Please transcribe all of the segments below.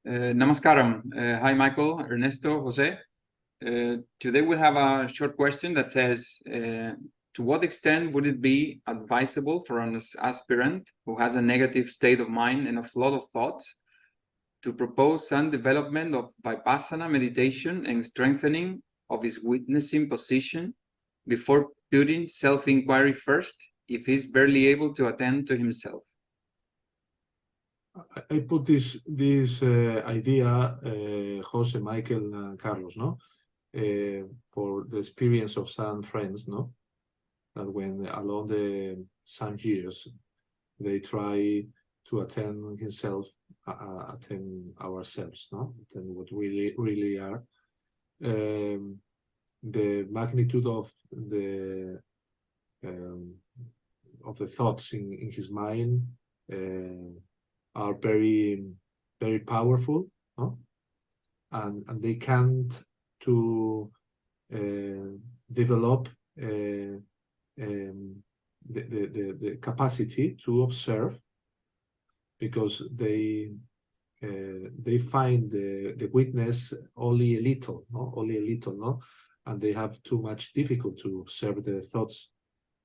Namaskaram. Hi, Michael, Ernesto, José. Today we'll have a short question that says, to what extent would it be advisable for an aspirant who has a negative state of mind and a flood of thoughts to propose some development of vipassana meditation and strengthening of his witnessing position before putting self-inquiry first if he's barely able to attend to himself? I put this idea, Jose, Michael, and Carlos, no, for the experience of some friends, no, that when along some years they try to attend himself, attend ourselves, no, attend what we really are. The magnitude of the thoughts in his mind are very, very powerful, no? And they can't to develop the capacity to observe, because they find the witness only a little, no, and they have too much difficulty to observe the thoughts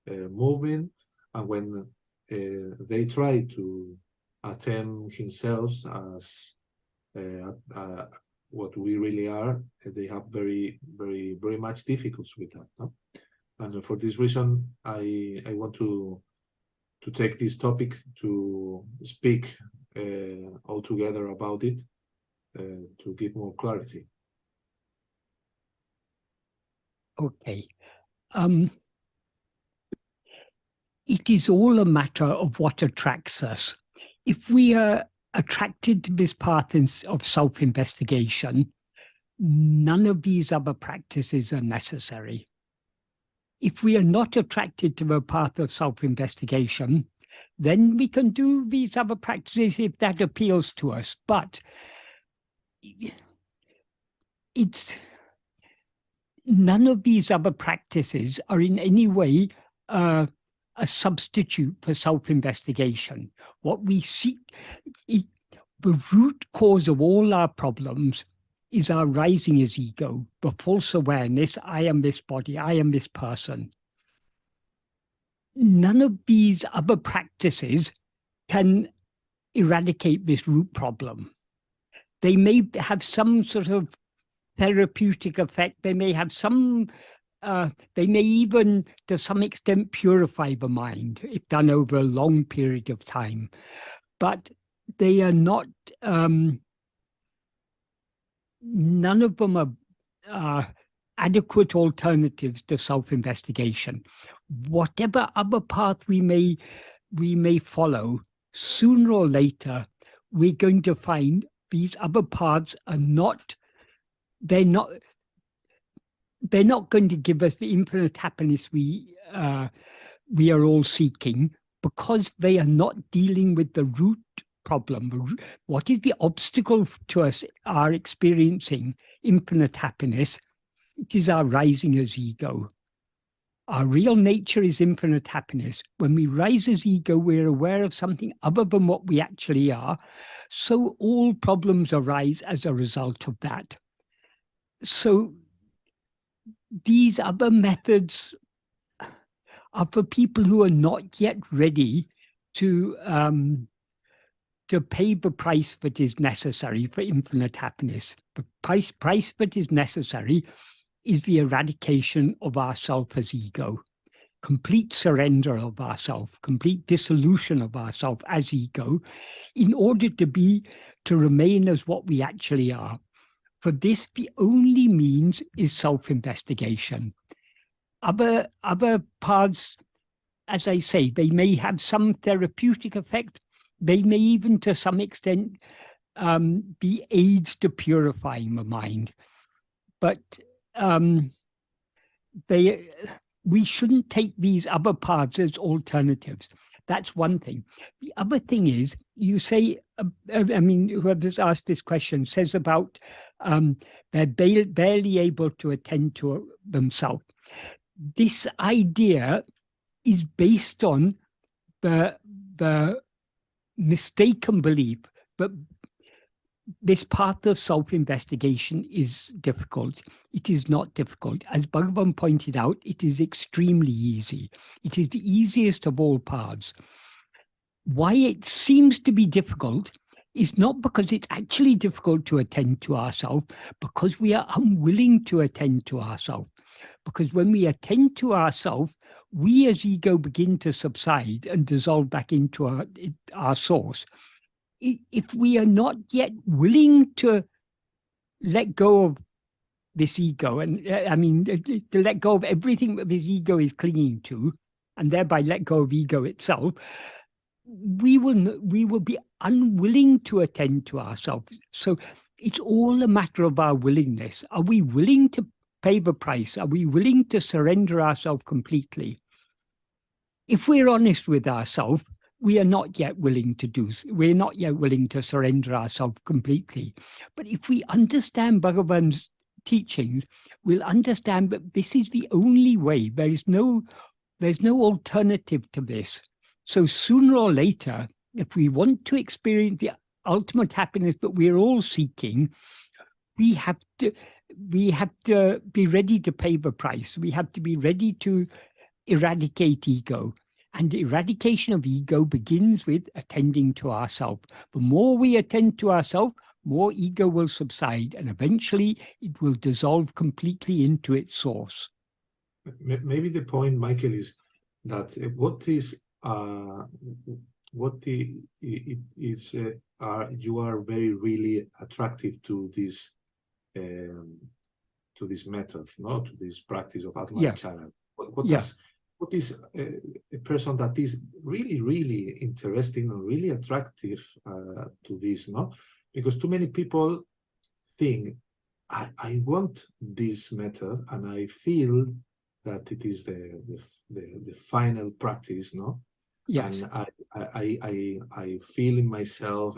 moving, and when they try to attend himself as what we really are, they have very, very, very much difficulty with that, no? And for this reason, I want to take this topic to speak all together about it, to give more clarity. Okay. It is all a matter of what attracts us. If we are attracted to this path of self-investigation, none of these other practices are necessary. If we are not attracted to the path of self-investigation, then we can do these other practices if that appeals to us. But none of these other practices are in any way a substitute for self-investigation. What we seek, the root cause of all our problems is our rising as ego, the false awareness, I am this body, I am this person. None of these other practices can eradicate this root problem. They may have some sort of therapeutic effect, they may have some they may even, to some extent, purify the mind if done over a long period of time. But they are not, none of them are adequate alternatives to self-investigation. Whatever other path we may follow, sooner or later, we're going to find these other paths are not, they're not going to give us the infinite happiness we are all seeking, because they are not dealing with the root problem. What is the obstacle to us, our experiencing infinite happiness? It is our rising as ego. Our real nature is infinite happiness. When we rise as ego, we're aware of something other than what we actually are. So all problems arise as a result of that. So these other methods are for people who are not yet ready to pay the price that is necessary for infinite happiness. The price that is necessary is the eradication of ourself as ego, complete surrender of ourself, complete dissolution of ourself as ego, in order to remain as what we actually are. For this, the only means is self-investigation. Other paths, as I say, they may have some therapeutic effect. They may even, to some extent, be aids to purifying the mind. But we shouldn't take these other paths as alternatives. That's one thing. The other thing is, you say, I mean, whoever's asked this question says about they're barely able to attend to themselves. This idea is based on the mistaken belief that this path of self-investigation is difficult. It is not difficult. As Bhagavan pointed out, it is extremely easy. It is the easiest of all paths. Why it seems to be difficult is not because it's actually difficult to attend to ourselves, because we are unwilling to attend to ourselves. Because when we attend to ourselves, we as ego begin to subside and dissolve back into our source. If we are not yet willing to let go of this ego, and I mean, to let go of everything that this ego is clinging to, and thereby let go of ego itself, we will be unwilling to attend to ourselves. So it's all a matter of our willingness. Are we willing to pay the price? Are we willing to surrender ourselves completely? If we're honest with ourselves, we are not yet willing to we're not yet willing to surrender ourselves completely. But if we understand Bhagavan's teachings, we'll understand that this is the only way. There's no alternative to this. So sooner or later, if we want to experience the ultimate happiness that we're all seeking, we have to be ready to pay the price. We have to be ready to eradicate ego. And eradication of ego begins with attending to ourselves. The more we attend to ourselves, more ego will subside, and eventually it will dissolve completely into its source. Maybe the point, Michael, is that you are very really attractive to this method, no, to this practice of Atma-vichara. What is a person that is really, really interesting or really attractive to this, no? Because too many people think, I want this method, and I feel that it is the final practice, no? Yes. And I feel in myself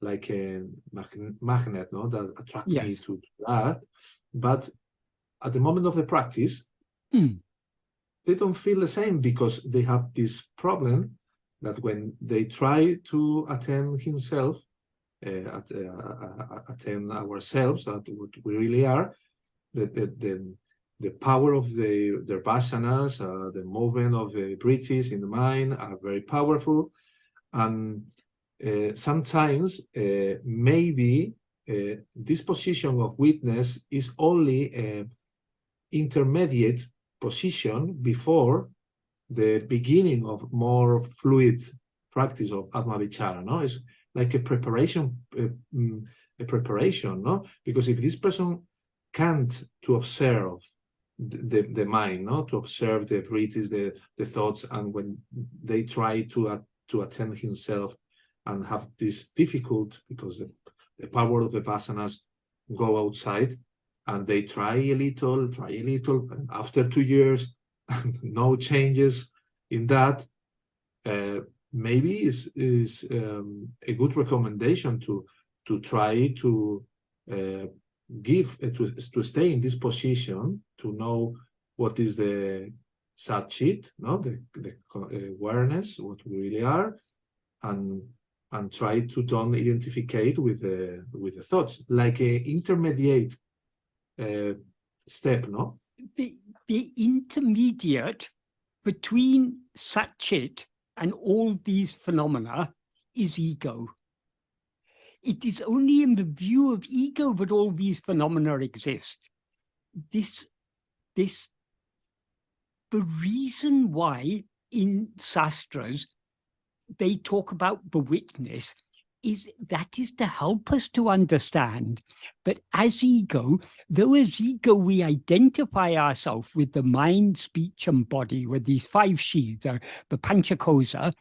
like a magnet, no, that attracts me to that. But at the moment of the practice, they don't feel the same, because they have this problem that when they try to attend himself, attend ourselves, that what we really are, the power of their vasanas, the movement of the breaths in the mind are very powerful. And sometimes maybe this position of witness is only an intermediate position before the beginning of more fluid practice of Atma-vichara, no? It's like a preparation, no? Because if this person can't to observe the mind, no, to observe the breaths, the thoughts, and when they try to attend himself and have this difficult, because the power of the vasanas go outside, and they try a little, and after 2 years, no changes in that, maybe is a good recommendation to try to to stay in this position, to know what is the sat-chit, no, the awareness, what we really are, and try to don't identify with the thoughts, like a intermediate step, no? The intermediate between sat-chit and all these phenomena is ego. It is only in the view of ego that all these phenomena exist. The reason why in Shastras they talk about the witness is to help us to understand that as ego, though as ego we identify ourselves with the mind, speech, and body, with these 5 sheaths, the panchakosa,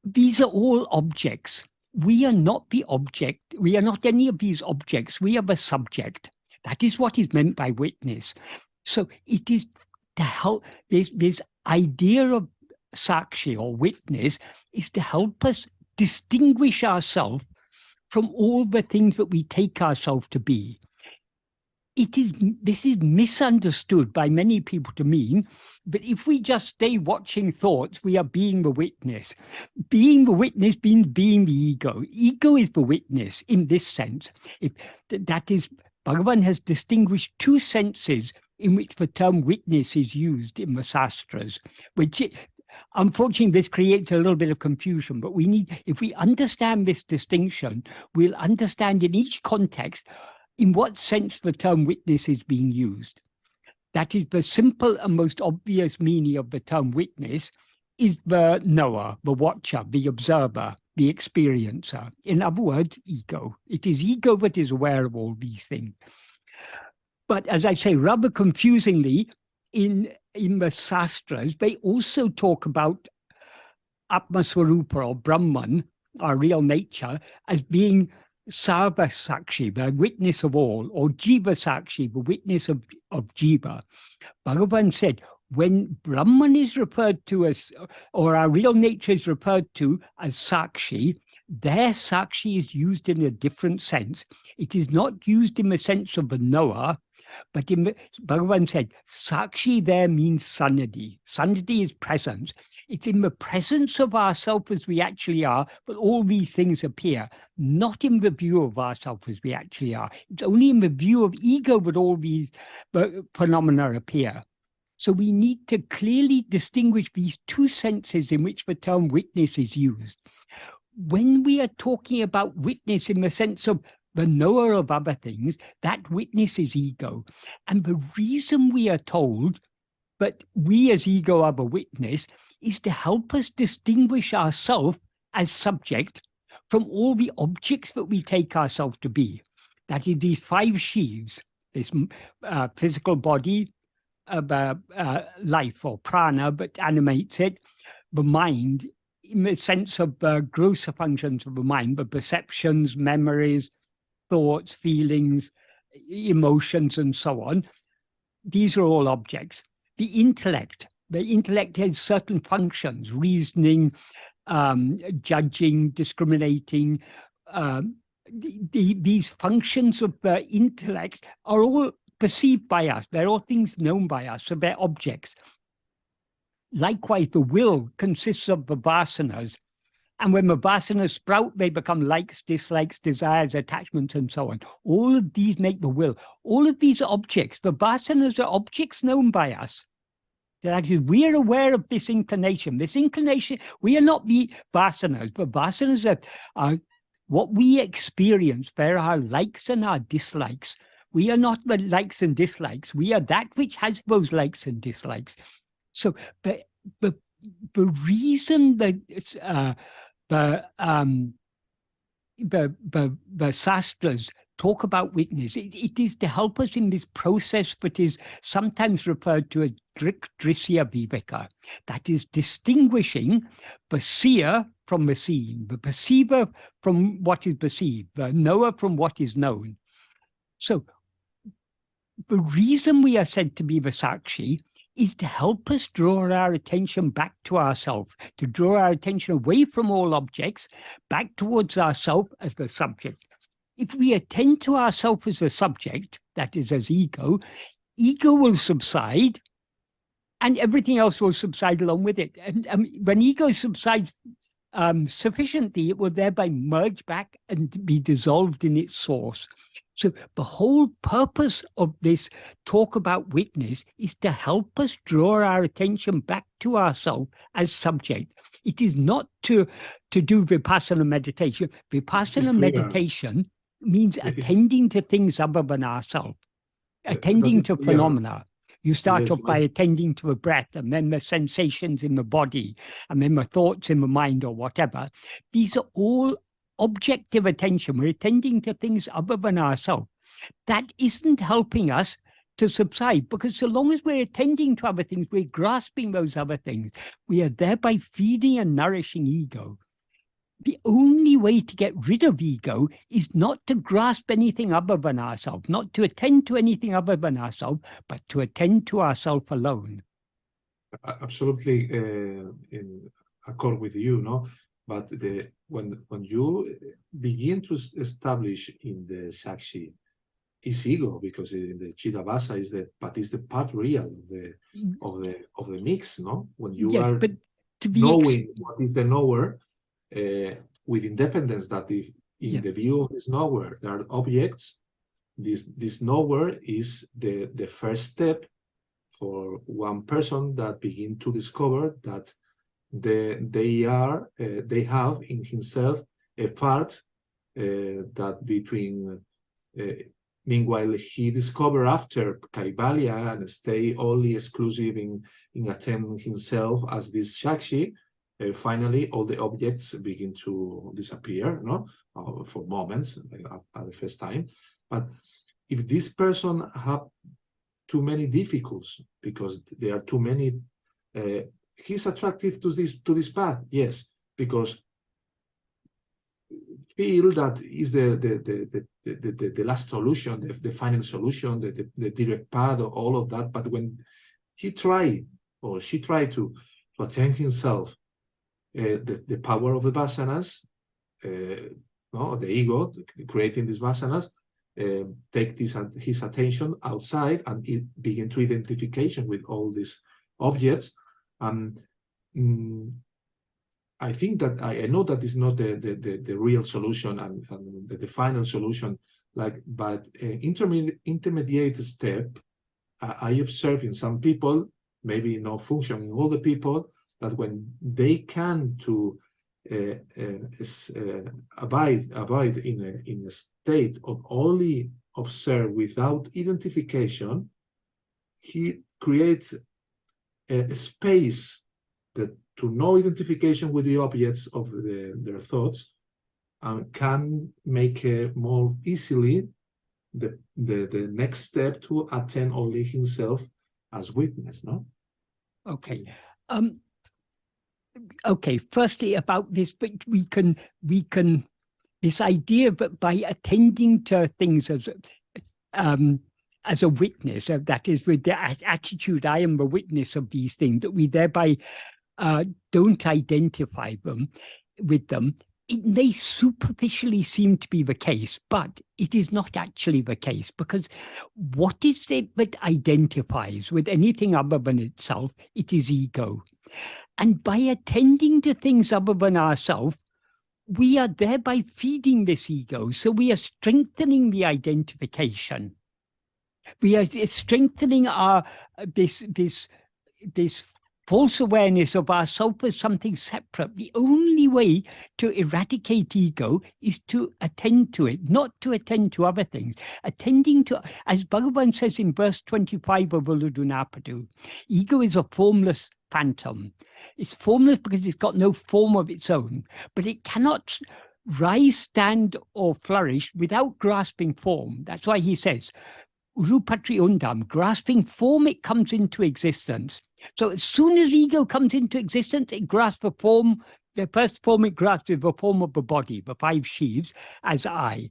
these are all objects. We are not the object. We are not any of these objects. We are the subject. That is what is meant by witness. So it is to help, this idea of sakshi or witness is to help us distinguish ourselves from all the things that we take ourselves to be. this is misunderstood by many people to mean that if we just stay watching thoughts, we are being the witness. Being the witness means being the ego. Ego is the witness in this sense. That is, Bhagavan has distinguished two senses in which the term witness is used in the Shastras, which unfortunately, this creates a little bit of confusion, but if we understand this distinction, we'll understand in each context in what sense the term witness is being used. That is, the simple and most obvious meaning of the term witness is the knower, the watcher, the observer, the experiencer. In other words, ego. It is ego that is aware of all these things. But as I say, rather confusingly, in the Shastras, they also talk about Atma-swarupa or Brahman, our real nature, as being Sarva Sakshi, the witness of all, or Jiva Sakshi, the witness of Jiva. Bhagavan said, when Brahman is referred to as, or our real nature is referred to as Sakshi, their Sakshi is used in a different sense. It is not used in the sense of the knower, but Bhagavan said, Sakshi there means Sanidhi. Sanidhi is presence. It's in the presence of ourself as we actually are, but all these things appear, not in the view of ourself as we actually are. It's only in the view of ego that all these phenomena appear. So we need to clearly distinguish these two senses in which the term witness is used. When we are talking about witness in the sense of the knower of other things, that witness is ego. And the reason we are told that we as ego are the witness is to help us distinguish ourselves as subject from all the objects that we take ourselves to be. That is, these five sheaths, this physical body, life or prana, but animates it, the mind, in the sense of grosser functions of the mind, the perceptions, memories, thoughts, feelings, emotions, and so on. These are all objects. The intellect has certain functions, reasoning, judging, discriminating. These functions of the intellect are all perceived by us. They're all things known by us, so they're objects. Likewise, the will consists of the vasanas. And when the vasanas sprout, they become likes, dislikes, desires, attachments, and so on. All of these make the will. All of these are objects. The vasanas are objects known by us. That is, we are aware of this inclination. This inclination, we are not the vasanas, but vasanas are what we experience. There are our likes and our dislikes. We are not the likes and dislikes. We are that which has those likes and dislikes. So the reason that the Shastras talk about witness, it is to help us in this process that is sometimes referred to as drisya viveka. That is distinguishing the seer from the seen, the perceiver from what is perceived, the knower from what is known. So the reason we are said to be the Sakshi is to help us draw our attention back to ourselves, to draw our attention away from all objects, back towards ourselves as the subject. If we attend to ourselves as a subject, that is as ego, ego will subside and everything else will subside along with it. And when ego subsides sufficiently, it will thereby merge back and be dissolved in its source. So the whole purpose of this talk about witness is to help us draw our attention back to ourselves as subject. It is not to do vipassana meditation. Vipassana meditation means attending to things other than ourselves, attending to phenomena. You start off by attending to a breath, and then the sensations in the body, and then the thoughts in the mind or whatever. These are all objective attention. We're attending to things other than ourselves. That isn't helping us to subside, because so long as we're attending to other things, we're grasping those other things. We are thereby feeding and nourishing ego. The only way to get rid of ego is not to grasp anything other than ourselves, not to attend to anything other than ourselves, but to attend to ourselves alone. Absolutely in accord with you, no? But when you begin to establish in the Sakshi is ego, because in the Chittavasa is the part real of the mix, no? When you yes, are but to be knowing what is the knower, with independence, that if in Yeah. the view of this knower there are objects, this knower is the first step for one person that begin to discover that they have in himself a part that between meanwhile he discover after Kaivalya and stay only exclusive in attending himself as this Shakshi. Finally all the objects begin to disappear, no, for moments at the first time. But if this person have too many difficulties because there are too many, he's attractive to this path, yes, because feel that is the last solution, the final solution, the direct path, all of that. But when he tried or she tried to attend himself, the power of the vasanas, no, the ego creating these vasanas, take his attention outside and begin to identification with all these objects. I think that I know that is not the real solution and the final solution. But intermediate step, I observe in some people, maybe not function in all the people, that when they can to abide in a state of only observe without identification, he creates a space that to no identification with the objects of their thoughts, can make more easily the next step to attend only himself as witness, no? Okay. Okay, firstly about this, but we can this idea that by attending to things as a witness, that is with the attitude, I am the witness of these things, that we thereby don't identify with them. It may superficially seem to be the case, but it is not actually the case, because what is it that identifies with anything other than itself? It is ego. And by attending to things other than ourselves, we are thereby feeding this ego. So we are strengthening the identification. We are strengthening our this false awareness of ourself as something separate. The only way to eradicate ego is to attend to it, not to attend to other things. Attending to, as Bhagavan says in verse 25 of Uludunapadu, ego is a formless phantom. It's formless because it's got no form of its own, but it cannot rise, stand, or flourish without grasping form. That's why he says, Urupatri undam, grasping form, it comes into existence. So as soon as ego comes into existence, it grasps the form. The first form it grasps is the form of the body, the five sheaths, as I.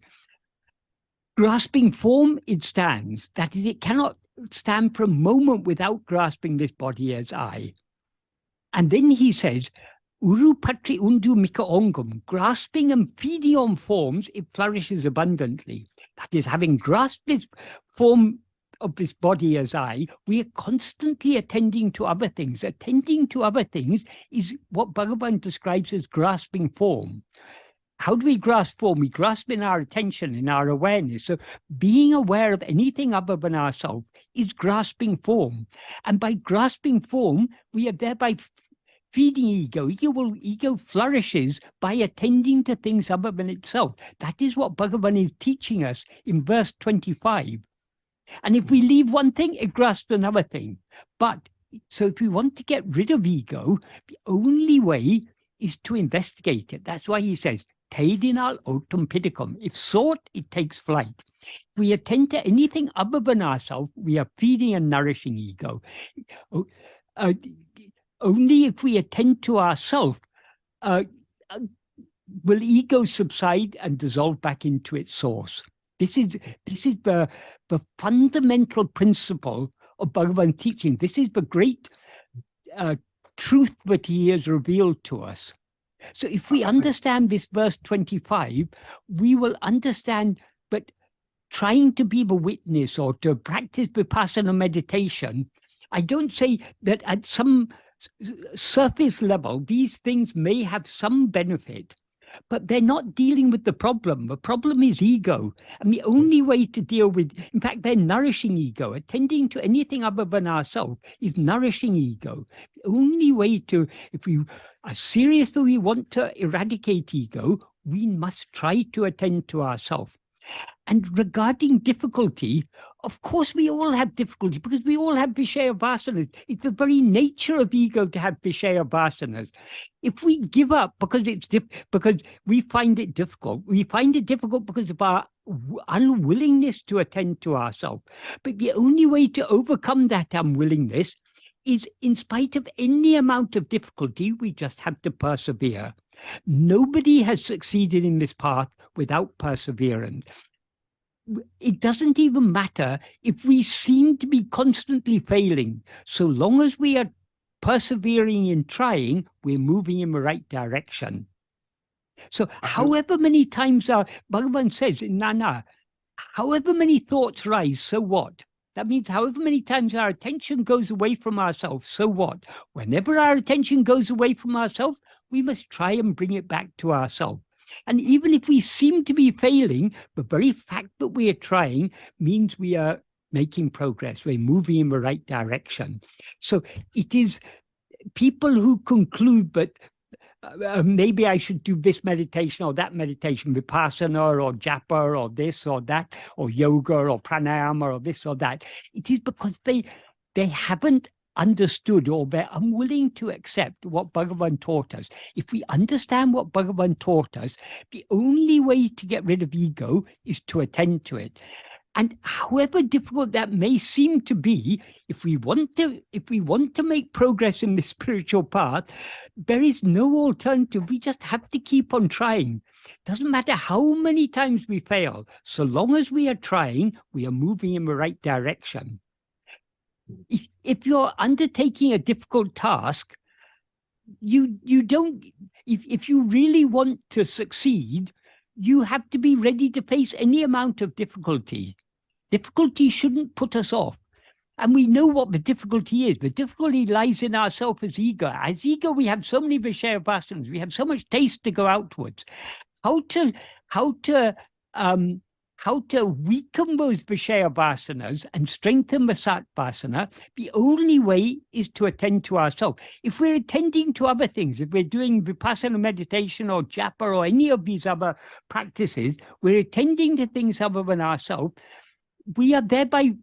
Grasping form, it stands. That is, it cannot stand for a moment without grasping this body as I. And then he says, Urupatri undu mika ongam, grasping and feeding on forms, it flourishes abundantly. That is, having grasped this form of this body as I, we are constantly attending to other things. Attending to other things is what Bhagavan describes as grasping form. How do we grasp form? We grasp in our attention, in our awareness. So being aware of anything other than ourselves is grasping form. And by grasping form, we are thereby feeding ego. Ego flourishes by attending to things other than itself. That is what Bhagavan is teaching us in verse 25. And if we leave one thing, it grasps another thing. But so if we want to get rid of ego, the only way is to investigate it. That's why he says, Taidinal otum piticum. If sought, it takes flight. If we attend to anything other than ourselves, we are feeding and nourishing ego. Only if we attend to ourselves will ego subside and dissolve back into its source. This is the fundamental principle of Bhagavan teaching. This is the great truth that he has revealed to us. So if we understand this verse 25, we will understand that trying to be the witness or to practice vipassana meditation, I don't say that at some surface level, these things may have some benefit, but they're not dealing with the problem. The problem is ego. And the only way to deal with, in fact, they're nourishing ego. Attending to anything other than ourselves is nourishing ego. The only way to, if we are serious that we want to eradicate ego, we must try to attend to ourselves. And regarding difficulty, of course, we all have difficulty because we all have Vishaya vasanas. It's the very nature of ego to have Vishaya vasanas. If we give up because because we find it difficult because of our unwillingness to attend to ourselves. But the only way to overcome that unwillingness is, in spite of any amount of difficulty, we just have to persevere. Nobody has succeeded in this path without perseverance. It doesn't even matter if we seem to be constantly failing. So long as we are persevering in trying, we're moving in the right direction. So however many times Bhagavan says in Nana, however many thoughts rise, so what? That means however many times our attention goes away from ourselves, so what? Whenever our attention goes away from ourselves, we must try and bring it back to ourselves. And even if we seem to be failing, the very fact that we are trying means we are making progress. We're moving in the right direction. So it is people who conclude that maybe I should do this meditation or that meditation, vipassana or japa or this or that, or yoga or pranayama or this or that. It is because they haven't understood or they're unwilling to accept what Bhagavan taught us. If we understand what Bhagavan taught us, the only way to get rid of ego is to attend to it. And however difficult that may seem to be, if we want to make progress in the spiritual path, there is no alternative. We just have to keep on trying. It doesn't matter how many times we fail. So long as we are trying, we are moving in the right direction. If you're undertaking a difficult task, you don't, if you really want to succeed, you have to be ready to face any amount of difficulty. Difficulty shouldn't put us off. And we know what the difficulty is. The difficulty lies in ourselves as ego. As ego, we have so many Vishaya vasanas. We have so much taste to go outwards. How to weaken those Vishaya vasanas and strengthen the Sattvasana, the only way is to attend to ourselves. If we're attending to other things, if we're doing vipassana meditation or japa or any of these other practices, we're attending to things other than ourselves, we are thereby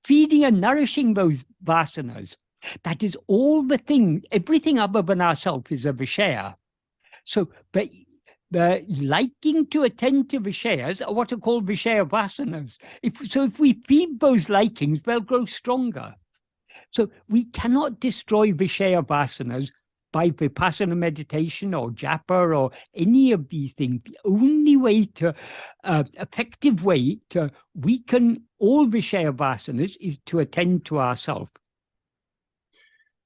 feeding and nourishing those vasanas. That is all the thing, everything other than ourselves is a Vishaya. So, but the liking to attend to Vishayas are what are called Vishaya vasanas. If we feed those likings, they'll grow stronger. So we cannot destroy Vishaya vasanas by vipassana meditation or japa or any of these things. The only way to, effective way to weaken all Vishaya vasanas is to attend to ourselves.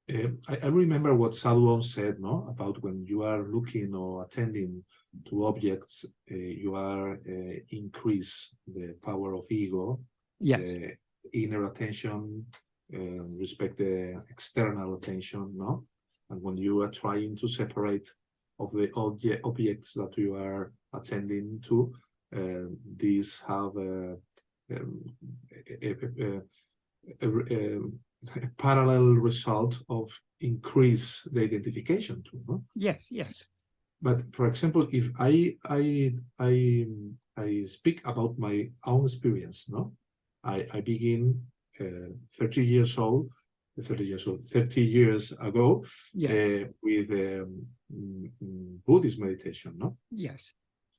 I remember what Sadhu said, no, about when you are looking or attending to objects, you are increase the power of ego. Yes. Inner attention, respect the external attention, no? And when you are trying to separate of the objects that you are attending to, these have a parallel result of increase the identification too, no? Yes, yes. But for example, if I speak about my own experience, no, I begin 30 years ago, yes. with Buddhist meditation, no? Yes.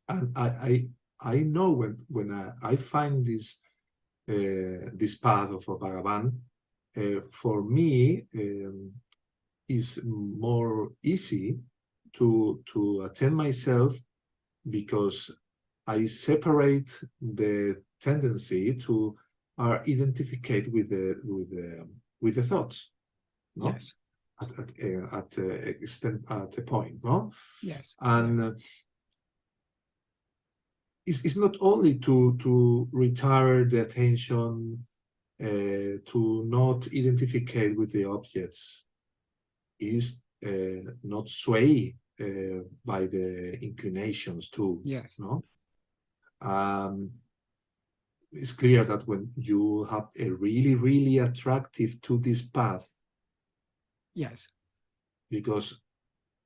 And I know when I find this path of Bhagavan, for me is more easy to attend myself, because I separate the tendency to identificate with the thoughts, no? Yes. At a point, no? Yes. And it's not only to retard the attention, to not identify with the objects, is not sway by the inclinations too. Yes. No. It's clear that when you have a really attractive to this path, yes, because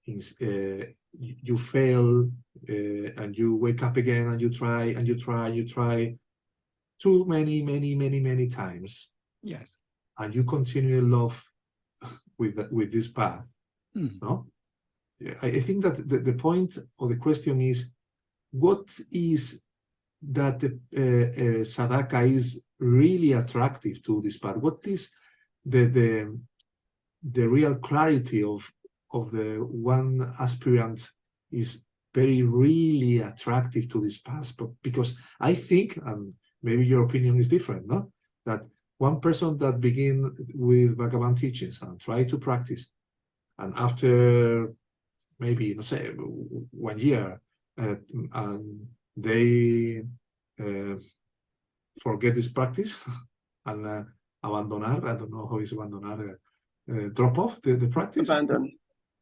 you fail and you wake up again and you try too many times, yes, and you continue in love with this path. No, I think that the point of the question is, what is that sadhaka is really attractive to this path? What is the real clarity of the one aspirant is very really attractive to this path? But because I think, and maybe your opinion is different, no, that one person that begin with Bhagavan teachings and try to practice, and after maybe, let's say, 1 year, and they forget this practice and abandonar, I don't know how is abandonar, drop off the practice, Abandon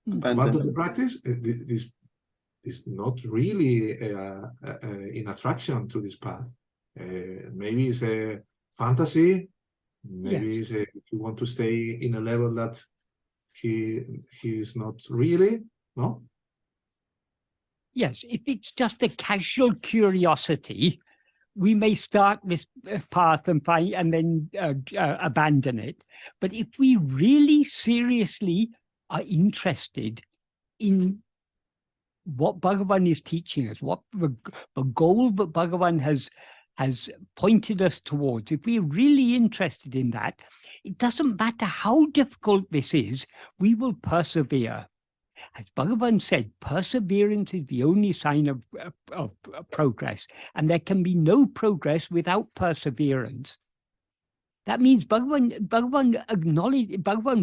the practice. This is not really in attraction to this path. Maybe it's a fantasy, maybe yes. it's you want to stay in a level that he is not really, no? Yes, if it's just a casual curiosity, we may start this path and then abandon it. But if we really seriously are interested in what Bhagavan is teaching us, what the goal that Bhagavan has pointed us towards, if we're really interested in that, it doesn't matter how difficult this is, we will persevere. As Bhagavan said, perseverance is the only sign of progress, and there can be no progress without perseverance. That means Bhagavan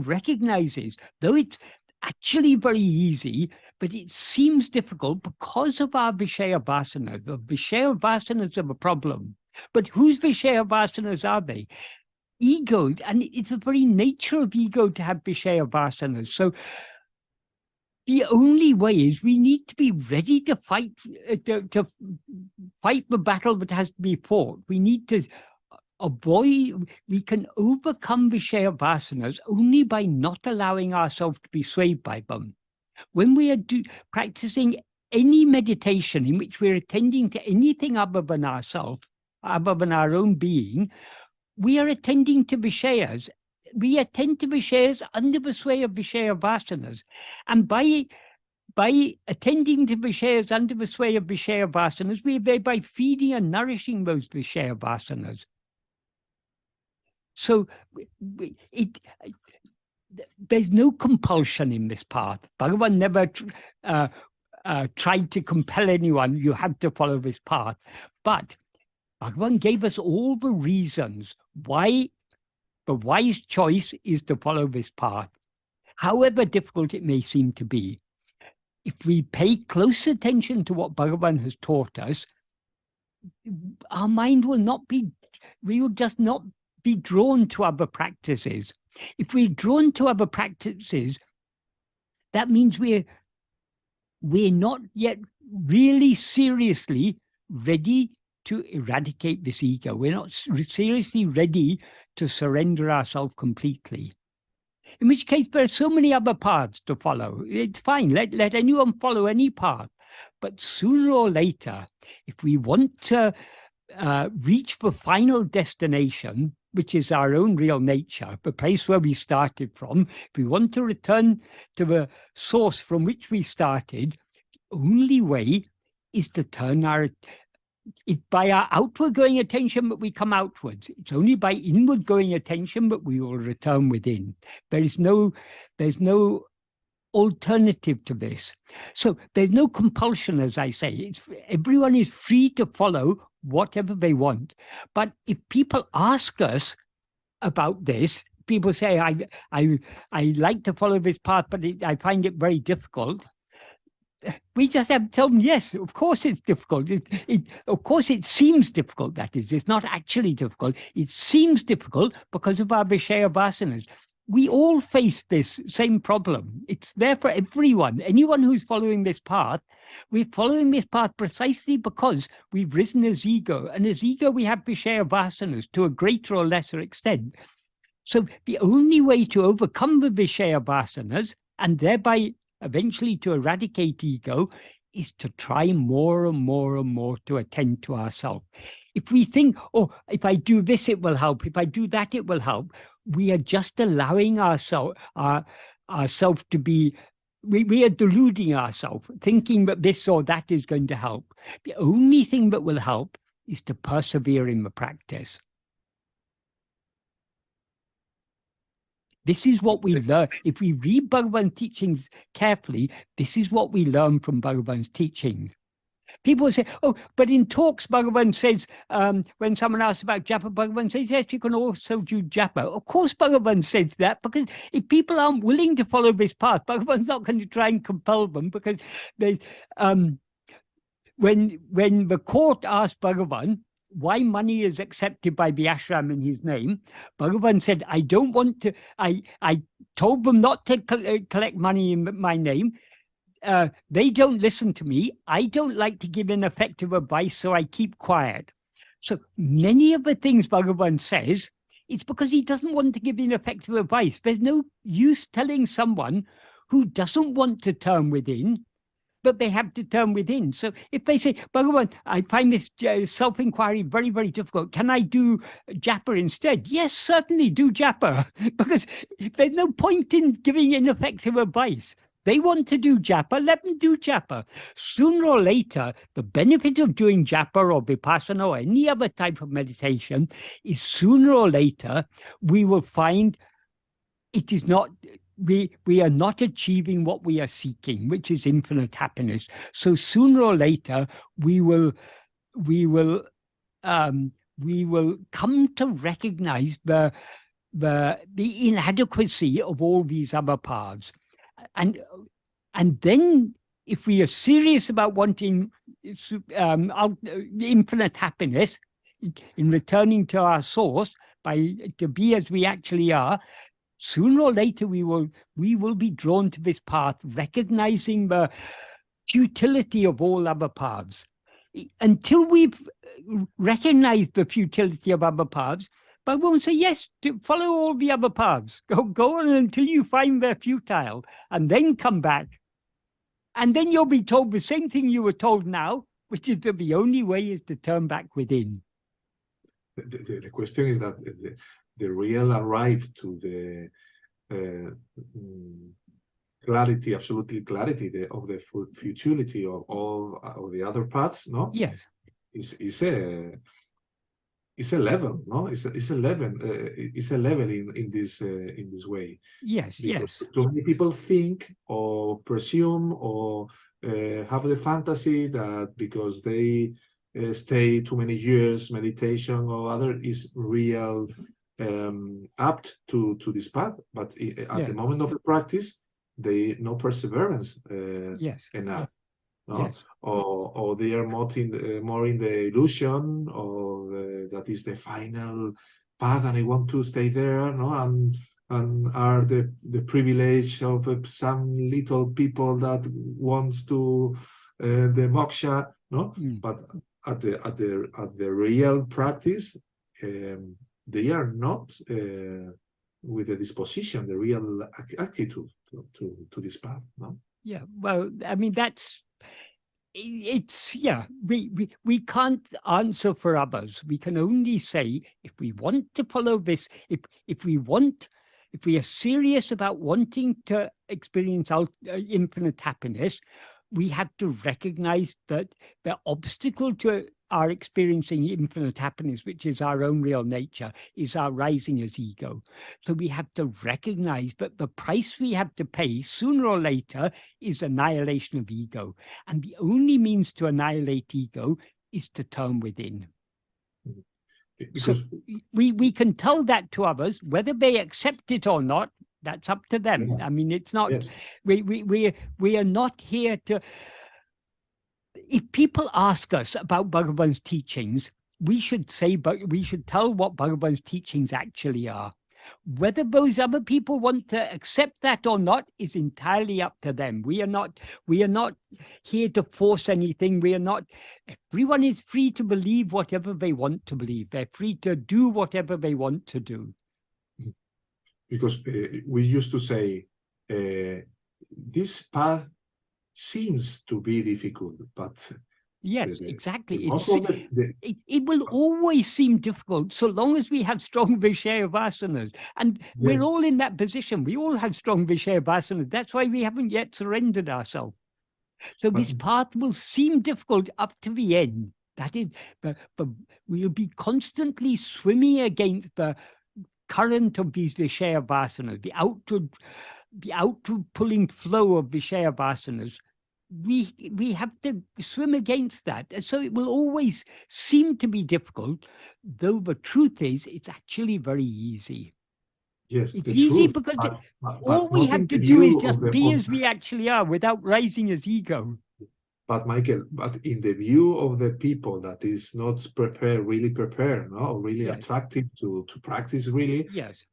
recognizes, though it's actually very easy, but it seems difficult because of our Vishaya Vasanas. The Vishaya Vasanas are a problem. But whose Vishaya Vasanas are they? Ego, and it's the very nature of ego to have Vishaya Vasanas. So the only way is we need to be ready to fight to fight the battle that has to be fought. We need to avoid. We can overcome Vishaya Vasanas only by not allowing ourselves to be swayed by them. When we are practicing any meditation in which we're attending to anything other than ourselves, other than our own being, we are attending to Vishayas. We attend to Vishayas under the sway of Vishaya Vasanas. And by attending to Vishayas under the sway of Vishaya Vasanas, we are thereby feeding and nourishing those Vishaya Vasanas. So there's no compulsion in this path. Bhagavan never tried to compel anyone, you have to follow this path. But Bhagavan gave us all the reasons why the wise choice is to follow this path, however difficult it may seem to be. If we pay close attention to what Bhagavan has taught us, our mind will not be, we will just not be drawn to other practices. If we're drawn to other practices, that means we're not yet really seriously ready to eradicate this ego. We're not seriously ready to surrender ourselves completely. In which case, there are so many other paths to follow. It's fine, let anyone follow any path. But sooner or later, if we want to reach the final destination, which is our own real nature, the place where we started from, if we want to return to the source from which we started, the only way is to turn it's by our outward going attention that we come outwards. It's only by inward going attention that we will return within. There's no alternative to this. So there's no compulsion, as I say. Everyone is free to follow whatever they want. But if people ask us about this, people say, I like to follow this path, but I find it very difficult. we just have to tell them, yes, of course it's difficult. Of course it seems difficult, that is. It's not actually difficult. It seems difficult because of our Vishaya vasanas. We all face this same problem. It's there for everyone. Anyone who's following this path, we're following this path precisely because we've risen as ego. And as ego, we have Vishaya vasanas to a greater or lesser extent. So the only way to overcome the Vishaya vasanas and thereby eventually to eradicate ego is to try more and more and more to attend to ourselves. If we think, oh, if I do this, it will help. If I do that, it will help. We are just allowing ourselves to be, we are deluding ourselves, thinking that this or that is going to help. The only thing that will help is to persevere in the practice. This is what we learn. If we read Bhagavan's teachings carefully, this is what we learn from Bhagavan's teachings. People say, oh, but in talks, Bhagavan says, when someone asks about japa, Bhagavan says, yes, you can also do japa. Of course, Bhagavan says that, because if people aren't willing to follow this path, Bhagavan's not going to try and compel them, because they, when the court asked Bhagavan why money is accepted by the ashram in his name, Bhagavan said, I don't want to, I told them not to collect money in my name. They don't listen to me. I don't like to give ineffective advice, so I keep quiet. So many of the things Bhagavan says, it's because he doesn't want to give ineffective advice. There's no use telling someone who doesn't want to turn within, but they have to turn within. So if they say, Bhagavan, I find this self-inquiry very, very difficult. Can I do japa instead? Yes, certainly do japa, because there's no point in giving ineffective advice. They want to do japa, let them do japa. Sooner or later, the benefit of doing japa or vipassana or any other type of meditation is sooner or later, we will find it is not, we are not achieving what we are seeking, which is infinite happiness. So sooner or later, we will come to recognize the inadequacy of all these other paths. And then if we are serious about wanting infinite happiness in returning to our source, to be as we actually are, sooner or later we will be drawn to this path, recognizing the futility of all other paths. Until we've recognized the futility of other paths, but we won't say, yes, to follow all the other paths. Go on until you find they're futile, and then come back. And then you'll be told the same thing you were told now, which is that the only way is to turn back within. The question is that the real arrive to the clarity, absolutely clarity of the futility of all of the other paths, no? Yes. It's a level, no? It's a level. It's a level in this way. Yes, because yes. too many people think or presume or have the fantasy that because they stay too many years meditation or other is real apt to this path. But at the moment of the practice, they no perseverance Yes. enough. No? Yes. Or they are more in the illusion, or that is the final path, and I want to stay there, no? And are the privilege of some little people that wants to the moksha, no? But at the real practice, they are not with the disposition, the real attitude to this path, no? Yeah. Well, I mean, we can't answer for others. We can only say, if we want to follow this, if we are serious about wanting to experience infinite happiness, we have to recognize that the obstacle to our experiencing infinite happiness, which is our own real nature, is our rising as ego. So we have to recognize that the price we have to pay sooner or later is annihilation of ego. And the only means to annihilate ego is to turn within. Because so we can tell that to others, whether they accept it or not, that's up to them. I mean, it's not, we are not here to if people ask us about Bhagavan's teachings, we should say, but we should tell what Bhagavan's teachings actually are. Whether those other people want to accept that or not is entirely up to them. We are not here to force anything. We are not. Everyone is free to believe whatever they want to believe. They're free to do whatever they want to do. Because we used to say, this path seems to be difficult, but yes, exactly. It will always seem difficult so long as we have strong Vishaya vasanas. And we're all in that position. We all have strong Vishaya vasanas. That's why we haven't yet surrendered ourselves. So this path will seem difficult up to the end. That is, but we'll be constantly swimming against the current of these Vishaya vasanas, the outward pulling flow of Vishaya vasanas. We have to swim against that. And so it will always seem to be difficult, though the truth is it's actually very easy. Yes, it's easy truth, because but all we have to do is just be as we actually are without rising as ego. But Michael, but in the view of the people that is not really prepared, no, really attractive to practice really. Yes.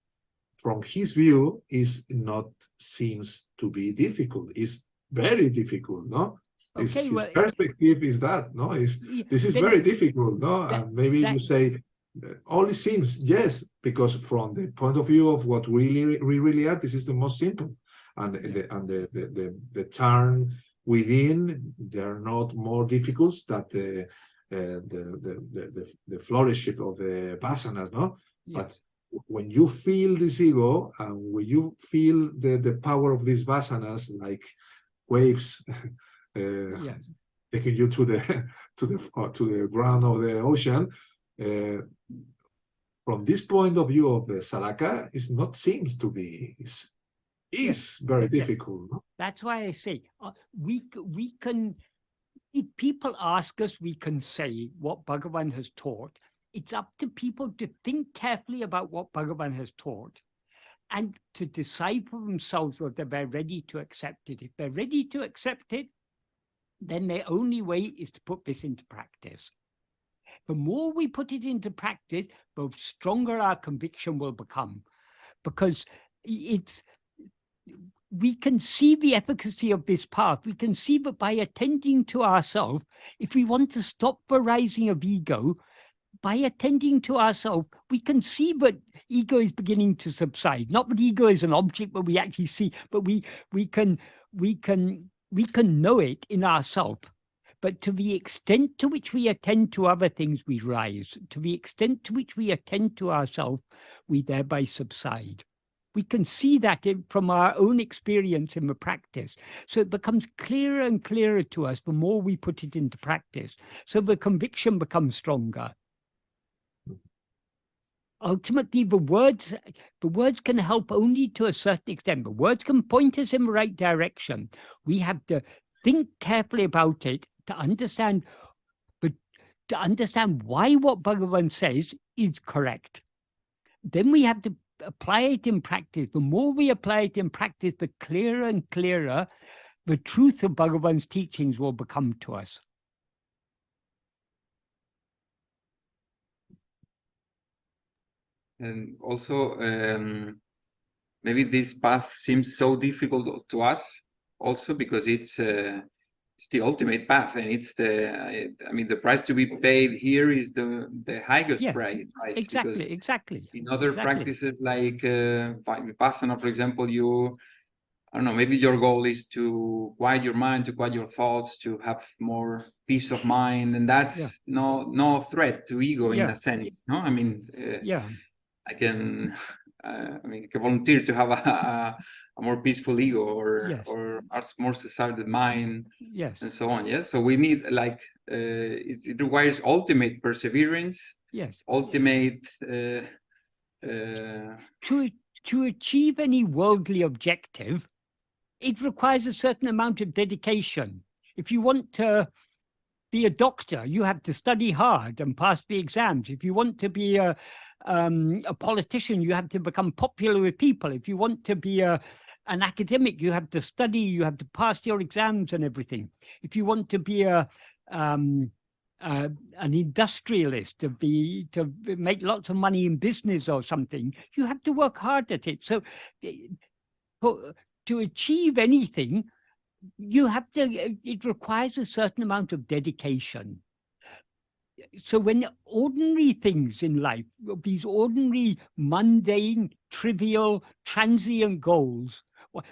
From his view, is not seems to be difficult. It's very difficult, no? His perspective is that, no? This is very difficult, no? And maybe you say, only seems, yes, because from the point of view of what we really are, this is the most simple. And the turn within, they are not more difficult than the flourishing of the vasanas, no? Yes. But when you feel this ego and when you feel the power of these vasanas like waves taking you to the ground of the ocean, from this point of view of the Saraka, is not seems to be is very difficult. No? That's why I say we can. If people ask us, we can say what Bhagavan has taught. It's up to people to think carefully about what Bhagavan has taught and to decide for themselves whether they're ready to accept it. If they're ready to accept it, then their only way is to put this into practice. The more we put it into practice, the stronger our conviction will become, because we can see the efficacy of this path. We can see that by attending to ourselves, if we want to stop the rising of ego, by attending to ourselves, we can see that ego is beginning to subside. Not that ego is an object, but we actually see, but we can know it in ourselves. But to the extent to which we attend to other things, we rise. To the extent to which we attend to ourselves, we thereby subside. We can see that from our own experience in the practice. So it becomes clearer and clearer to us the more we put it into practice. So the conviction becomes stronger. Ultimately, the words can help only to a certain extent. The words can point us in the right direction. We have to think carefully about it to understand why what Bhagavan says is correct. Then we have to apply it in practice. The more we apply it in practice, the clearer and clearer the truth of Bhagavan's teachings will become to us. And also, maybe this path seems so difficult to us also because it's the ultimate path, and it's the price to be paid here is the highest price. Exactly. In other practices like vipassana, for example, I don't know, maybe your goal is to quiet your mind, to quiet your thoughts, to have more peace of mind, and that's no threat to ego in a sense. No, I mean, I can volunteer to have a more peaceful ego or a more socialized mind, and so on. Yes, so we need it requires ultimate perseverance. Yes, ultimate. To achieve any worldly objective, it requires a certain amount of dedication. If you want to be a doctor, you have to study hard and pass the exams. If you want to be a politician, you have to become popular with people. If you want to be an academic, you have to study, you have to pass your exams and everything. If you want to be a an industrialist, to make lots of money in business or something. You have to work hard at it. So to achieve anything, you have to, it requires a certain amount of dedication. So when ordinary things in life, these ordinary, mundane, trivial, transient goals,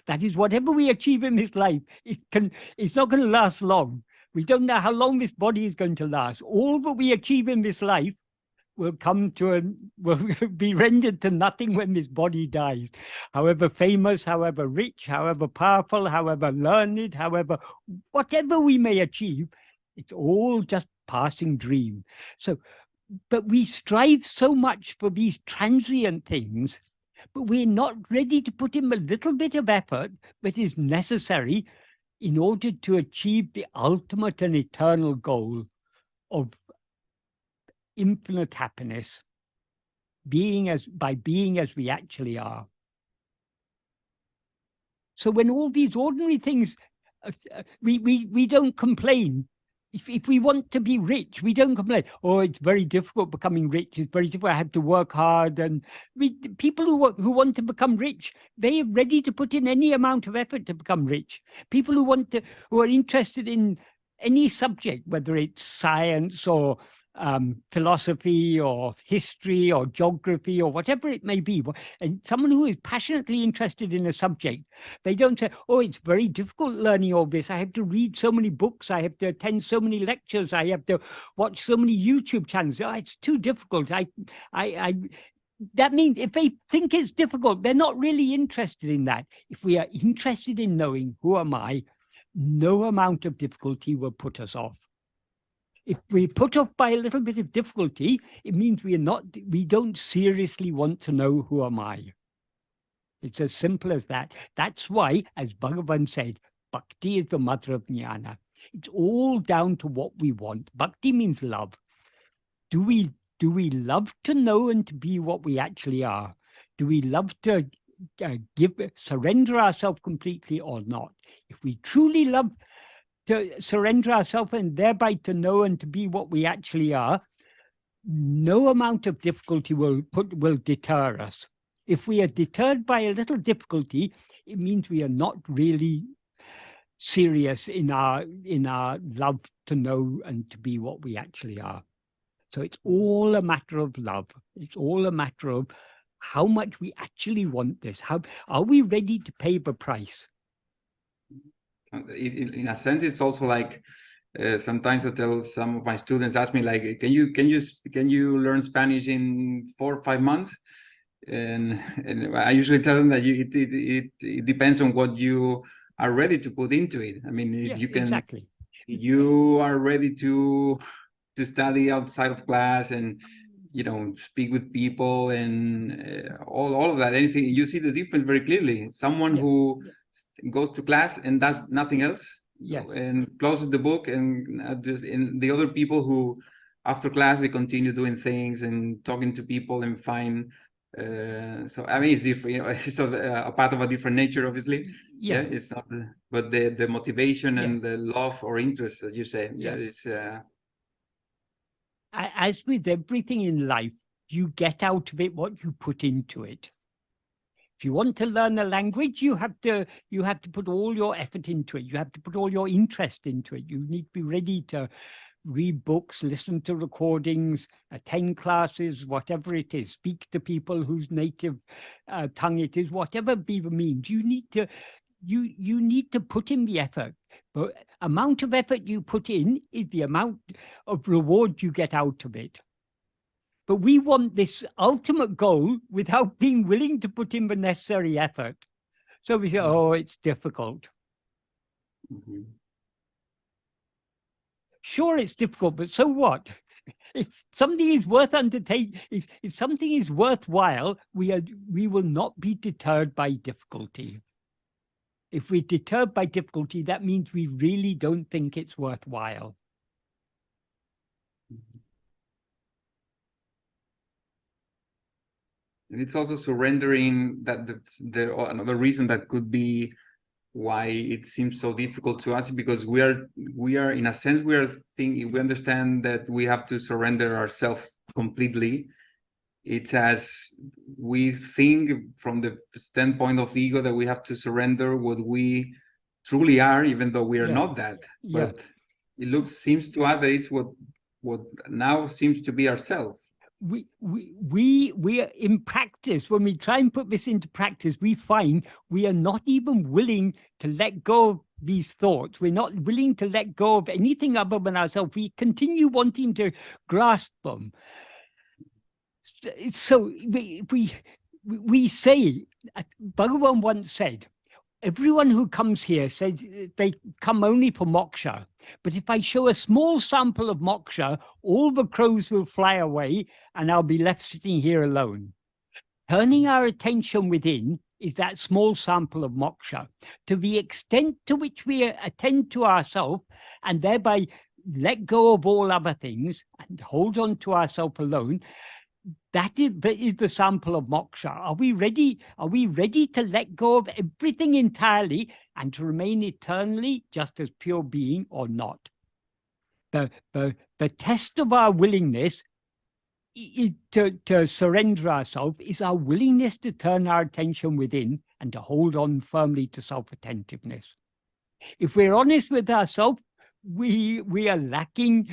that is, whatever we achieve in this life, it's not going to last long. We don't know how long this body is going to last. All that we achieve in this life will will be rendered to nothing when this body dies. However famous, however rich, however powerful, however learned, whatever we may achieve, it's all just passing dream. So, but we strive so much for these transient things, but we're not ready to put in a little bit of effort that is necessary in order to achieve the ultimate and eternal goal of infinite happiness, by being as we actually are. So when all these ordinary things, we don't complain. If we want to be rich, we don't complain. Oh, it's very difficult becoming rich. It's very difficult. I have to work hard. And people who want to become rich, they are ready to put in any amount of effort to become rich. People who are interested in any subject, whether it's science or philosophy or history or geography or whatever it may be, and someone who is passionately interested in a subject, they don't say, oh, it's very difficult learning all this. I have to read so many books. I have to attend so many lectures. I have to watch so many YouTube channels. Oh, it's too difficult. That means if they think it's difficult, they're not really interested in that. If we are interested in knowing who am I, no amount of difficulty will put us off. If we put off by a little bit of difficulty, it means we don't seriously want to know who am I. It's as simple as that. That's why, as Bhagavan said, bhakti is the mother of jnana. It's all down to what we want. Bhakti means love. Do we love to know and to be what we actually are? Do we love to surrender ourselves completely or not? If we truly love to surrender ourselves and thereby to know and to be what we actually are, no amount of difficulty will deter us. If we are deterred by a little difficulty, it means we are not really serious in our love to know and to be what we actually are. So it's all a matter of love. It's all a matter of how much we actually want this. How are we ready to pay the price? In a sense, it's also like sometimes I tell some of my students, ask me like, can you learn Spanish in 4 or 5 months? And I usually tell them that it depends on what you are ready to put into it. I mean, if you can, exactly. You are ready to study outside of class and speak with people and all of that. Anything, you see the difference very clearly. Someone who goes to class and does nothing else, and closes the book, and the other people who after class they continue doing things and talking to people and find. So I mean, it's different. It's sort of a part of a different nature, obviously. Yeah, it's not. But the motivation and the love or interest, as you say, it's. As with everything in life, you get out of it what you put into it. If you want to learn a language, you have to put all your effort into it. You have to put all your interest into it. You need to be ready to read books, listen to recordings, attend classes, whatever it is, speak to people whose native tongue it is, whatever be the means. You need to put in the effort. The amount of effort you put in is the amount of reward you get out of it. But we want this ultimate goal without being willing to put in the necessary effort. So we say, oh, it's difficult. Mm-hmm. Sure, it's difficult, but so what? If something is worth undertaking, if something is worthwhile, we will not be deterred by difficulty. If we're deterred by difficulty, that means we really don't think it's worthwhile. And it's also surrendering that the another reason that could be why it seems so difficult to us, because we are in a sense, we understand that we have to surrender ourselves completely. It's as we think from the standpoint of ego that we have to surrender what we truly are, even though we are not that. Yeah. But it seems to us that it's what now seems to be ourselves. We are in practice, when we try and put this into practice, we find we are not even willing to let go of these thoughts. We're not willing to let go of anything other than ourselves. We continue wanting to grasp them. So we say, Bhagavan once said, everyone who comes here says they come only for moksha. But if I show a small sample of moksha, all the crows will fly away and I'll be left sitting here alone. Turning our attention within is that small sample of moksha. To the extent to which we attend to ourselves and thereby let go of all other things and hold on to ourselves alone, that is the sample of moksha. Are we ready? Are we ready to let go of everything entirely and to remain eternally just as pure being, or not? The test of our willingness to surrender ourselves is our willingness to turn our attention within and to hold on firmly to self-attentiveness. If we're honest with ourselves, we are lacking,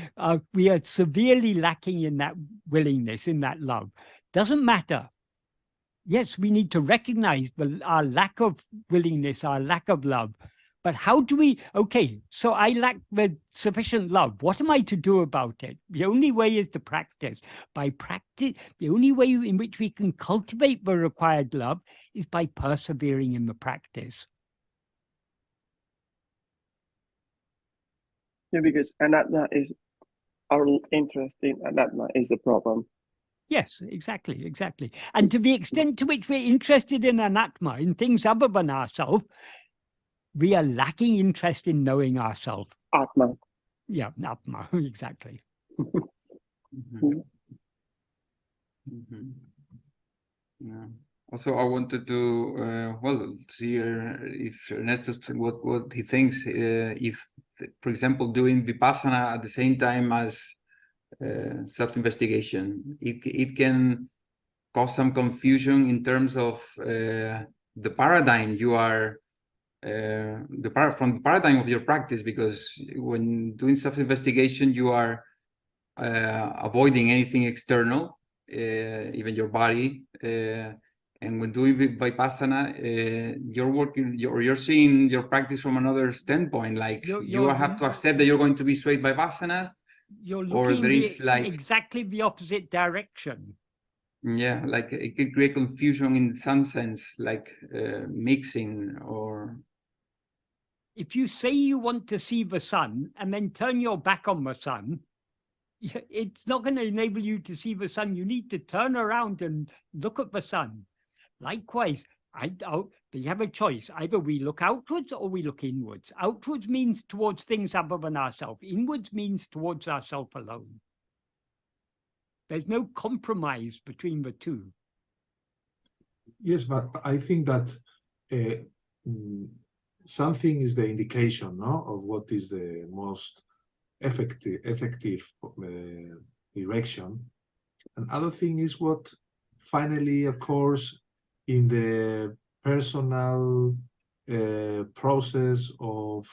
we are severely lacking in that willingness, in that love. Doesn't matter. Yes, we need to recognize our lack of willingness, our lack of love. But how do we, okay, so I lack the sufficient love. What am I to do about it? The only way is to practice. By practice, the only way in which we can cultivate the required love is by persevering in the practice. Yeah, because anatta is our interest in anatta is the problem. Yes, exactly. And to the extent to which we're interested in anatma, in things other than ourselves, we are lacking interest in knowing ourselves. Atma. Yeah, atma, exactly. Mm-hmm. Mm-hmm. Yeah. Also, I wanted to see if Ernesto, what he thinks, if, for example, doing vipassana at the same time as self-investigation, it can cause some confusion in terms of the paradigm you are, from the paradigm of your practice, because when doing self-investigation, you are avoiding anything external, even your body. And when doing vipassana, you're seeing your practice from another standpoint. Like you have to accept that you're going to be swayed by vasanas. You're looking exactly the opposite direction. Yeah, like it could create confusion in some sense, like mixing. Or if you say you want to see the sun and then turn your back on the sun, it's not going to enable you to see the sun. You need to turn around and look at the sun. Likewise, you have a choice. Either we look outwards or we look inwards. Outwards means towards things other than ourselves. Inwards means towards ourselves alone. There's no compromise between the two. Yes, but I think that something is the indication, no, of what is the most effective direction. And other thing is what finally occurs in the personal process of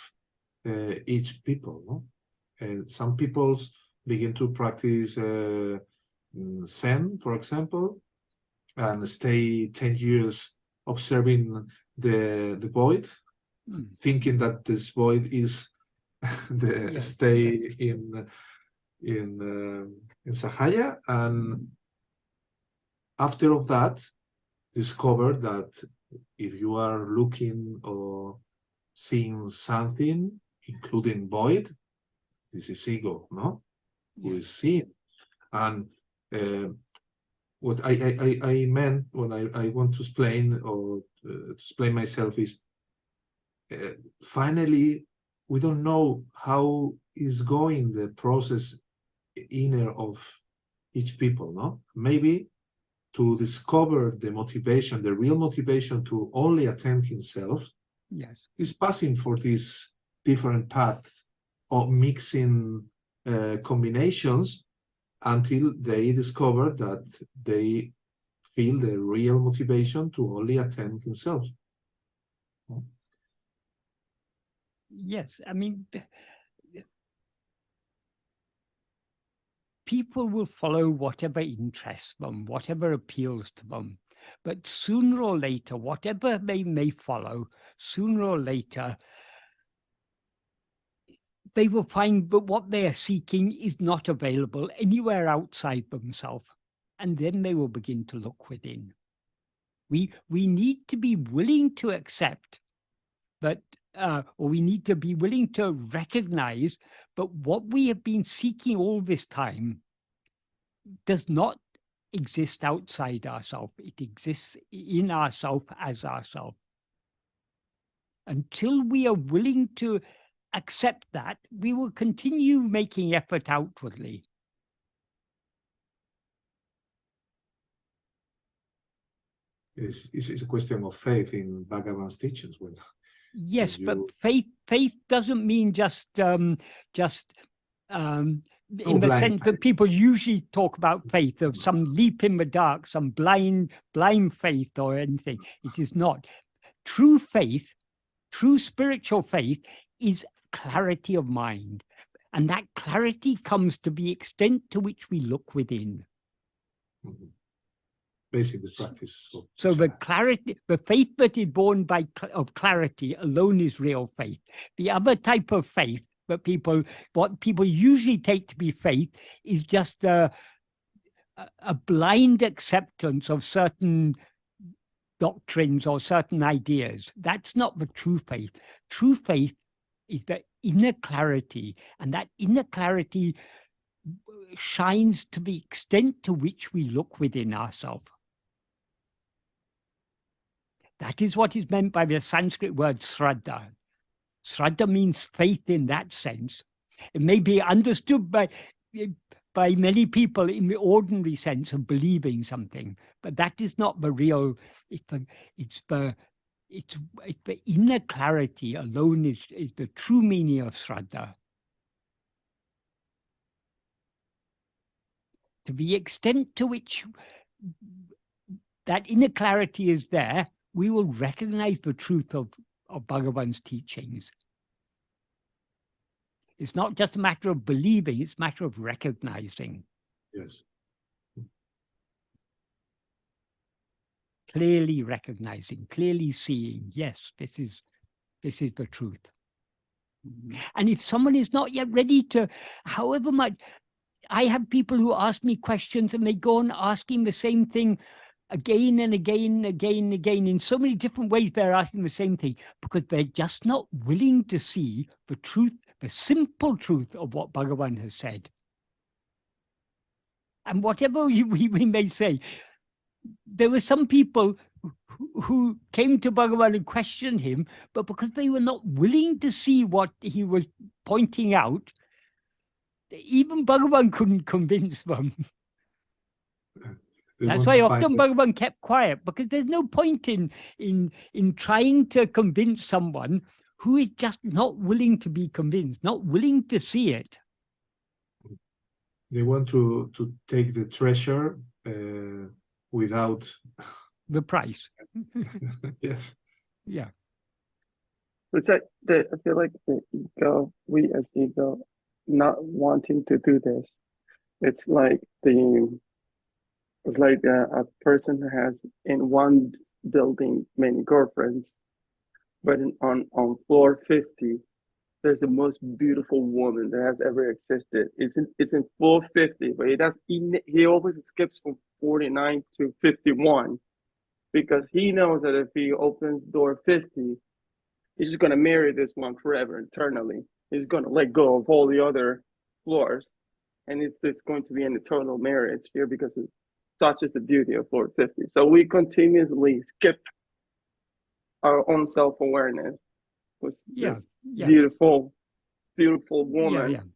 each people. No? Some peoples begin to practice Zen, for example, and stay 10 years observing the void, thinking that this void is the stay in Sahaya, and after of that, discover that if you are looking or seeing something, including void, this is ego, no? Who is seeing. And what I meant when I want to explain or to explain myself is finally we don't know how is going the process inner of each people, no? Maybe to discover the motivation, the real motivation to only attend himself Yes. is passing for this different path of mixing combinations until they discover that they feel the real motivation to only attend himself. Yes, I mean, people will follow whatever interests them, whatever appeals to them. But sooner or later, whatever they may follow, sooner or later, they will find that what they are seeking is not available anywhere outside themselves. And then they will begin to look within. We need to be willing to accept that, or we need to be willing to recognize that what we have been seeking all this time does not exist outside ourselves. It exists in ourselves as ourselves. Until we are willing to accept that, we will continue making effort outwardly. It's a question of faith in Bhagavan's teachings. Well, Yes, but you... faith doesn't mean just in the sense faith. that people usually talk about faith of some leap in the dark, some blind faith or anything. It is not. True faith, true spiritual faith is clarity of mind. And that clarity comes to the extent to which we look within. Mm-hmm. Basically, practice. So the clarity, the faith that is born of clarity alone is real faith. The other type of faith that what people usually take to be faith is just a blind acceptance of certain doctrines or certain ideas. That's not the true faith. True faith is the inner clarity, and that inner clarity shines to the extent to which we look within ourselves. That is what is meant by the Sanskrit word Shraddha. Shraddha means faith in that sense. It may be understood by many people in the ordinary sense of believing something, but that is not the real. It's the inner clarity alone is the true meaning of Shraddha. To the extent to which that inner clarity is there, we will recognize the truth of Bhagavan's teachings. It's not just a matter of believing, it's a matter of recognizing. Yes. Clearly recognizing, clearly seeing, yes, this is the truth. Mm-hmm. And if someone is not yet ready to, however much, I have people who ask me questions and they go on asking the same thing again and again, in so many different ways. They're asking the same thing because they're just not willing to see the truth, the simple truth of what Bhagavan has said. And whatever we may say, there were some people who came to Bhagavan and questioned him, but because they were not willing to see what he was pointing out, even Bhagavan couldn't convince them. That's why often Bhagavan kept quiet, because there's no point in trying to convince someone who is just not willing to be convinced, not willing to see it. They want to take the treasure without the price. Yes. Yeah. It's like I feel like the ego, we as ego, not wanting to do this. It's like a person who has in one building many girlfriends, but on floor 50, there's the most beautiful woman that has ever existed. It's in floor 50, but he always skips from 49 to 51 because he knows that if he opens door 50, he's just gonna marry this one forever, eternally. He's gonna let go of all the other floors, and it's going to be an eternal marriage here because it's such is the beauty of floor 50. So we continuously skip our own self-awareness with this beautiful woman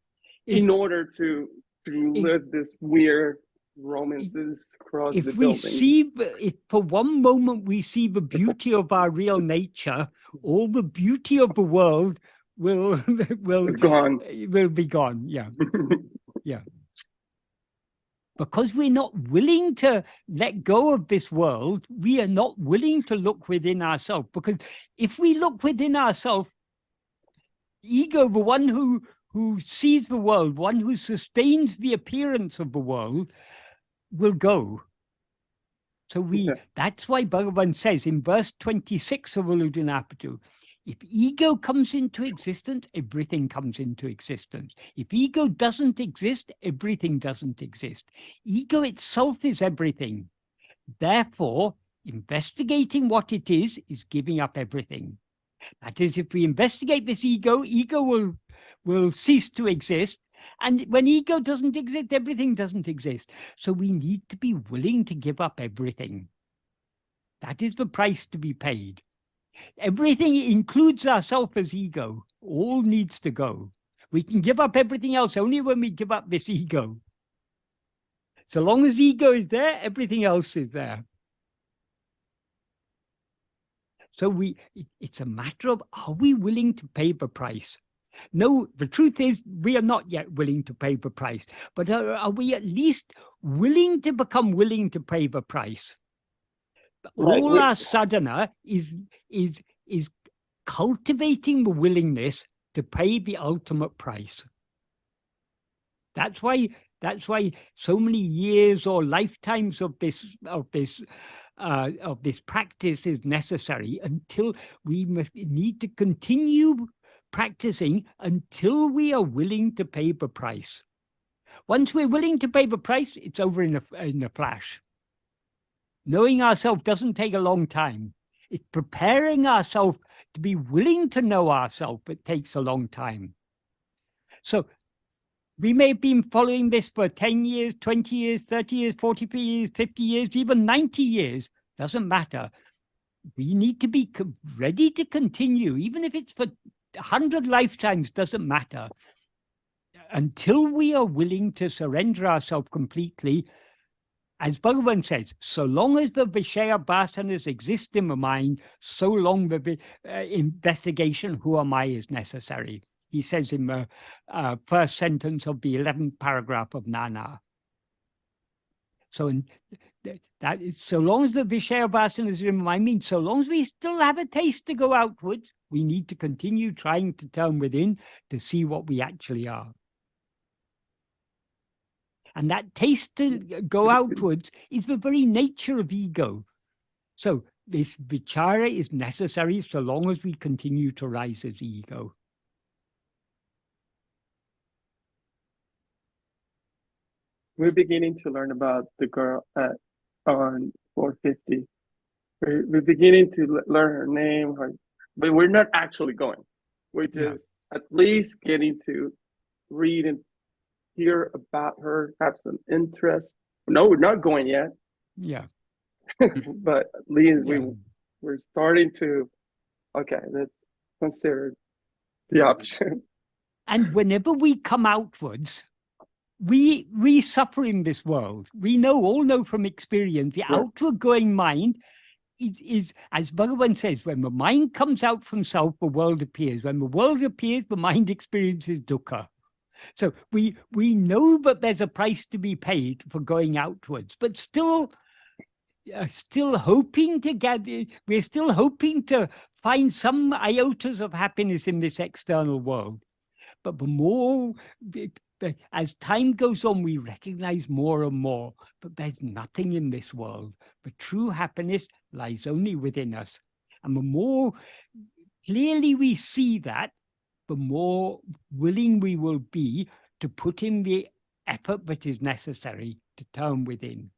in order to live this weird romances across the if we building. see, if for one moment we see the beauty of our real nature, all the beauty of the world will It's gone. will be gone. Yeah, yeah. Because we're not willing to let go of this world, we are not willing to look within ourselves. Because if we look within ourselves, ego, the one who sees the world, one who sustains the appearance of the world, will go. So that's why Bhagavan says in verse 26 of Uludinapatu, if ego comes into existence, everything comes into existence. If ego doesn't exist, everything doesn't exist. Ego itself is everything. Therefore, investigating what it is giving up everything. That is, if we investigate this ego, ego will cease to exist. And when ego doesn't exist, everything doesn't exist. So we need to be willing to give up everything. That is the price to be paid. Everything includes ourselves as ego. All needs to go. We can give up everything else only when we give up this ego. So long as ego is there, everything else is there. So it's a matter of, are we willing to pay the price? No, the truth is we are not yet willing to pay the price, but are we at least willing to become willing to pay the price? Right. All our sadhana is cultivating the willingness to pay the ultimate price. That's why so many years or lifetimes of this practice is necessary, until we need to continue practicing until we are willing to pay the price. Once we're willing to pay the price, it's over in a flash. Knowing ourselves doesn't take a long time. It's preparing ourselves to be willing to know ourselves that takes a long time. So we may have been following this for 10 years, 20 years, 30 years, 40 years, 50 years, even 90 years. Doesn't matter. We need to be ready to continue, even if it's for 100 lifetimes, doesn't matter. Until we are willing to surrender ourselves completely, as Bhagavan says, so long as the Vishaya vasanas exist in the mind, so long the investigation, who am I, is necessary. He says in the first sentence of the 11th paragraph of Nana. So that is, so long as the Vishaya vasanas is in the mind, means so long as we still have a taste to go outwards, we need to continue trying to turn within to see what we actually are. And that taste to go outwards is the very nature of ego. So this vichara is necessary so long as we continue to rise as ego. We're beginning to learn about the girl on 450. We're beginning to learn her name, but we're not actually going. We're just at least getting to read and hear about her, have some interest. No, we're not going yet. Yeah. But at least we're starting to, okay, let's consider the option. And whenever we come outwards, we suffer in this world. We all know from experience, the outward going mind is, as Bhagavan says, when the mind comes out from self, the world appears. When the world appears, the mind experiences dukkha. So we know that there's a price to be paid for going outwards, but still hoping to gather, we're still hoping to find some iotas of happiness in this external world. But the more, as time goes on, we recognize more and more, but there's nothing in this world. The true happiness lies only within us. And the more clearly we see that, the more willing we will be to put in the effort that is necessary to turn within.